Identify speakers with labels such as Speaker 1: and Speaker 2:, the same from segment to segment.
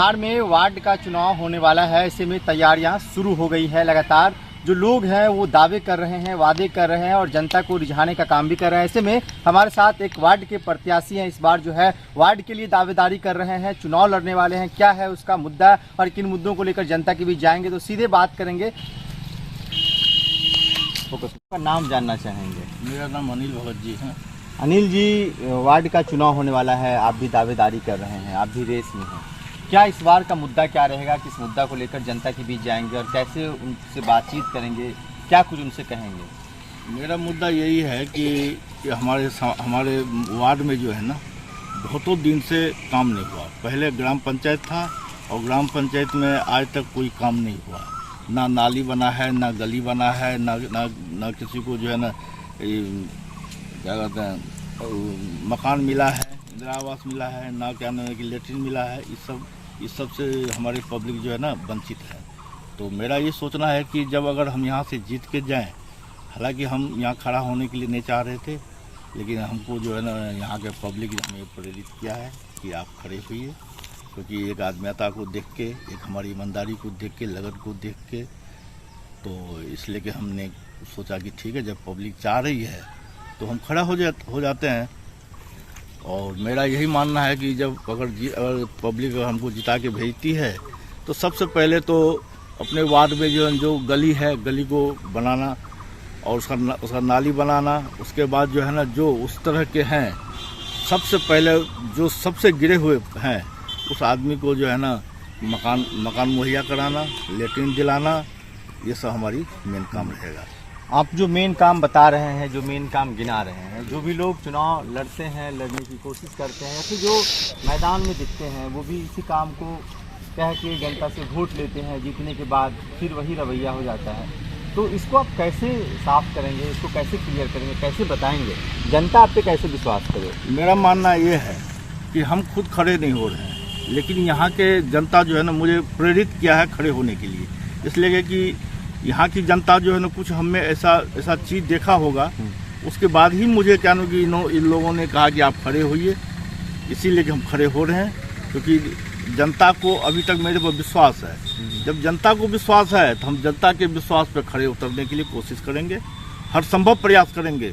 Speaker 1: बिहार में वार्ड का चुनाव होने वाला है। ऐसे में तैयारियां शुरू हो गई है। लगातार जो लोग हैं वो दावे कर रहे हैं, वादे कर रहे हैं और जनता को रिझाने का काम भी कर रहे हैं। ऐसे में हमारे साथ एक वार्ड के प्रत्याशी हैं। इस बार जो है वार्ड के लिए दावेदारी कर रहे हैं, चुनाव लड़ने वाले हैं। क्या है उसका मुद्दा और किन मुद्दों को लेकर जनता के बीच जाएंगे, तो सीधे बात करेंगे। का नाम जानना चाहेंगे?
Speaker 2: मेरा नाम अनिल भगत जी है।
Speaker 1: अनिल जी, वार्ड का चुनाव होने वाला है, आप भी दावेदारी कर रहे हैं, आप भी रेस में हैं। क्या इस बार का मुद्दा क्या रहेगा? किस मुद्दा को लेकर जनता के बीच जाएंगे और कैसे उनसे बातचीत करेंगे, क्या कुछ उनसे कहेंगे?
Speaker 2: मेरा मुद्दा यही है कि हमारे वार्ड में जो है ना, बहुतों दिन से काम नहीं हुआ। पहले ग्राम पंचायत था और ग्राम पंचायत में आज तक कोई काम नहीं हुआ। ना नाली बना है, ना गली बना है, ना किसी को जो है ना क्या कहते हैं मकान मिला है, इंदिरा आवास मिला है, ना क्या नाम है कि लेटरिन मिला है। इस सब से हमारी पब्लिक जो है ना वंचित है। तो मेरा ये सोचना है कि जब अगर हम यहाँ से जीत के जाएं, हालांकि हम यहाँ खड़ा होने के लिए नहीं चाह रहे थे, लेकिन हमको जो है ना यहाँ के पब्लिक ने हमें प्रेरित किया है कि आप खड़े होइए, क्योंकि एक आत्मीयता को देख के, एक हमारी ईमानदारी को देख के, लगन को देख के, तो इसलिए कि हमने सोचा कि ठीक है, जब पब्लिक चाह रही है तो हम खड़ा हो जाते हैं। और मेरा यही मानना है कि जब अगर पब्लिक हमको जिता के भेजती है तो सबसे पहले तो अपने वार्ड में जो गली है, गली को बनाना और उसका नाली बनाना। उसके बाद जो है ना, जो उस तरह के हैं, सबसे पहले जो सबसे गिरे हुए हैं उस आदमी को जो है ना मकान मुहैया कराना, लेटरिन दिलाना, ये सब हमारी मेन काम रहेगा।
Speaker 1: आप जो मेन काम बता रहे हैं, जो मेन काम गिना रहे हैं, जो भी लोग चुनाव लड़ते हैं, लड़ने की कोशिश करते हैं, या फिर जो मैदान में दिखते हैं, वो भी इसी काम को कह के जनता से वोट लेते हैं। जीतने के बाद फिर वही रवैया हो जाता है। तो इसको आप कैसे साफ करेंगे, इसको कैसे क्लियर करेंगे, कैसे बताएंगे, जनता आप पे कैसे विश्वास करे?
Speaker 2: मेरा मानना ये है कि हम खुद खड़े नहीं हो रहे हैं, लेकिन यहाँ के जनता जो है ना मुझे प्रेरित किया है खड़े होने के लिए। इसलिए कि यहाँ की जनता जो है ना कुछ हमें ऐसा चीज़ देखा होगा, उसके बाद ही मुझे क्या ना कि इन लोगों ने कहा कि आप खड़े होइए। इसीलिए कि हम खड़े हो रहे हैं, क्योंकि जनता को अभी तक मेरे पर विश्वास है। जब जनता को विश्वास है तो हम जनता के विश्वास पर खड़े उतरने के लिए कोशिश करेंगे, हर संभव प्रयास करेंगे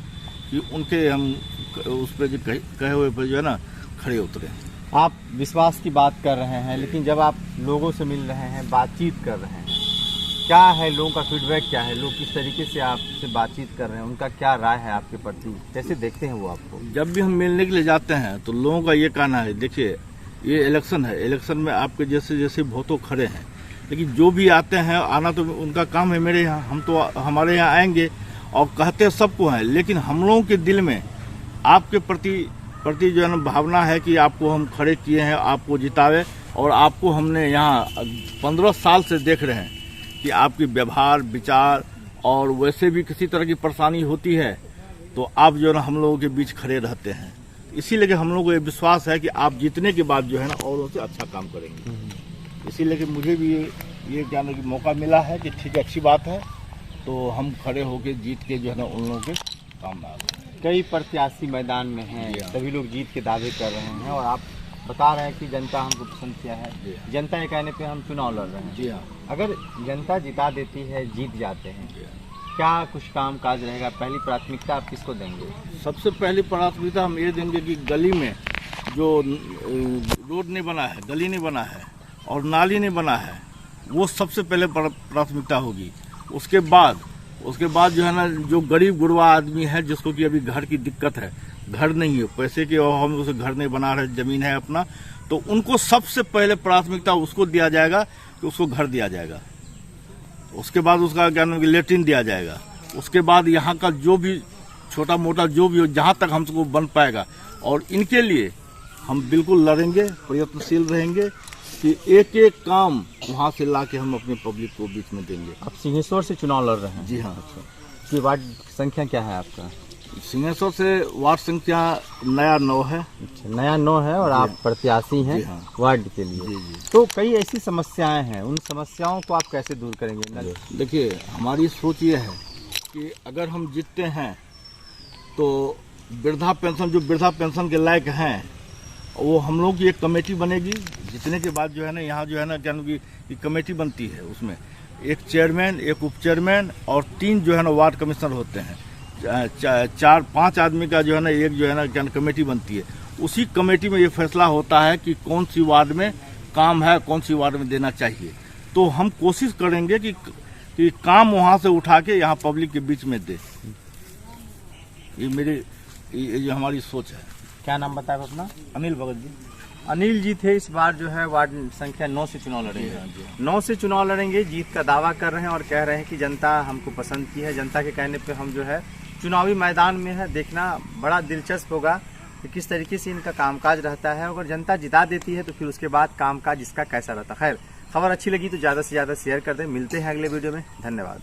Speaker 2: कि उनके हम उस पर जो कहे हुए पर जो है ना खड़े उतरें।
Speaker 1: आप विश्वास की बात कर रहे हैं, लेकिन जब आप लोगों से मिल रहे हैं, बातचीत कर रहे हैं, क्या है लोगों का फीडबैक, क्या है, लोग किस तरीके से आपसे बातचीत कर रहे हैं, उनका क्या राय है आपके प्रति, कैसे देखते हैं वो आपको?
Speaker 2: जब भी हम मिलने के लिए जाते हैं तो लोगों का ये कहना है, देखिए ये इलेक्शन है, इलेक्शन में आपके जैसे बहुतों खड़े हैं, लेकिन जो भी आते हैं, आना तो उनका काम है मेरे यहाँ, हम तो हमारे यहाँ आएंगे और कहते सबको हैं, लेकिन हम लोगों के दिल में आपके प्रति जो है ना भावना है कि आपको हम खड़े किए हैं, आपको जितावे। और आपको हमने यहाँ 15 साल से देख रहे हैं कि आपकी व्यवहार, विचार और वैसे भी किसी तरह की परेशानी होती है तो आप जो है ना हम लोगों के बीच खड़े रहते हैं। इसीलिए कि हम लोगों को ये विश्वास है कि आप जीतने के बाद जो है ना और उनसे अच्छा काम करेंगे। इसीलिए कि मुझे भी ये जानने की मौका मिला है कि ठीक है, अच्छी बात है, तो हम खड़े होकर जीत के जो है ना उन लोगों के काम आ गए।
Speaker 1: कई प्रत्याशी मैदान में हैं, सभी लोग जीत के दावे कर रहे हैं और आप बता रहे हैं कि जनता हमको पसंद किया है, जनता के कहने पे हम चुनाव लड़ रहे हैं।
Speaker 2: जी हाँ।
Speaker 1: अगर जनता जिता देती है, जीत जाते हैं, क्या कुछ काम काज रहेगा? पहली प्राथमिकता आप किसको देंगे?
Speaker 2: सबसे पहली प्राथमिकता हम ये देंगे कि गली में जो रोड नहीं बना है, गली नहीं बना है और नाली नहीं बना है, वो सबसे पहले प्राथमिकता होगी। उसके बाद जो है ना, जो गरीब गुरबा आदमी है जिसको कि अभी घर की दिक्कत है, घर नहीं है, पैसे के और हम उसे घर नहीं बना रहे, जमीन है अपना, तो उनको सबसे पहले प्राथमिकता उसको दिया जाएगा कि उसको घर दिया जाएगा। उसके बाद उसका क्या नाम लेटरिन दिया जाएगा। उसके बाद यहाँ का जो भी छोटा मोटा जो भी हो, जहाँ तक हमको बन पाएगा, और इनके लिए हम बिल्कुल लड़ेंगे, प्रयत्नशील रहेंगे कि एक एक काम वहाँ से ला के हम अपने पब्लिक को बीच में देंगे।
Speaker 1: आप सिंहेश्वर से चुनाव लड़ रहे हैं?
Speaker 2: जी हाँ।
Speaker 1: अच्छा, ये वार्ड संख्या क्या है आपका?
Speaker 2: सिंहेश्वर से वार्ड संख्या नया 9 है।
Speaker 1: अच्छा, नया 9 है और आप प्रत्याशी हैं वार्ड के लिए।
Speaker 2: जी।
Speaker 1: तो कई ऐसी समस्याएं हैं, उन समस्याओं को आप कैसे दूर करेंगे?
Speaker 2: देखिए, हमारी सोच ये है कि अगर हम जीतते हैं तो वृद्धा पेंशन, जो वृद्धा पेंशन के लायक हैं, वो हम लोग की एक कमेटी बनेगी। जितने के बाद जो है ना यहाँ जो है ना क्या की कमेटी बनती है, उसमें एक चेयरमैन, एक उप चेयरमैन और 3 जो है ना वार्ड कमिश्नर होते हैं। 4-5 आदमी का जो है ना एक जो है ना क्या कमेटी बनती है। उसी कमेटी में ये फैसला होता है कि कौन सी वार्ड में काम है, कौन सी वार्ड में देना चाहिए। तो हम कोशिश करेंगे कि काम वहाँ से उठा के यहाँ पब्लिक के बीच में दे। ये हमारी सोच है।
Speaker 1: क्या नाम बताया अपना?
Speaker 2: अनिल भगत जी।
Speaker 1: अनिल जी थे, इस बार जो है वार्ड संख्या 9 से चुनाव लड़ेंगे। 9 से चुनाव लड़ेंगे, जीत का दावा कर रहे हैं और कह रहे हैं कि जनता हमको पसंद की है। जनता के कहने पे हम जो है चुनावी मैदान में है। देखना बड़ा दिलचस्प होगा कि किस तरीके से इनका कामकाज रहता है। अगर जनता जिता देती है तो फिर उसके बाद कामकाज इसका कैसा रहता है। खैर, खबर अच्छी लगी तो ज़्यादा से ज़्यादा शेयर कर दें। मिलते हैं अगले वीडियो में। धन्यवाद।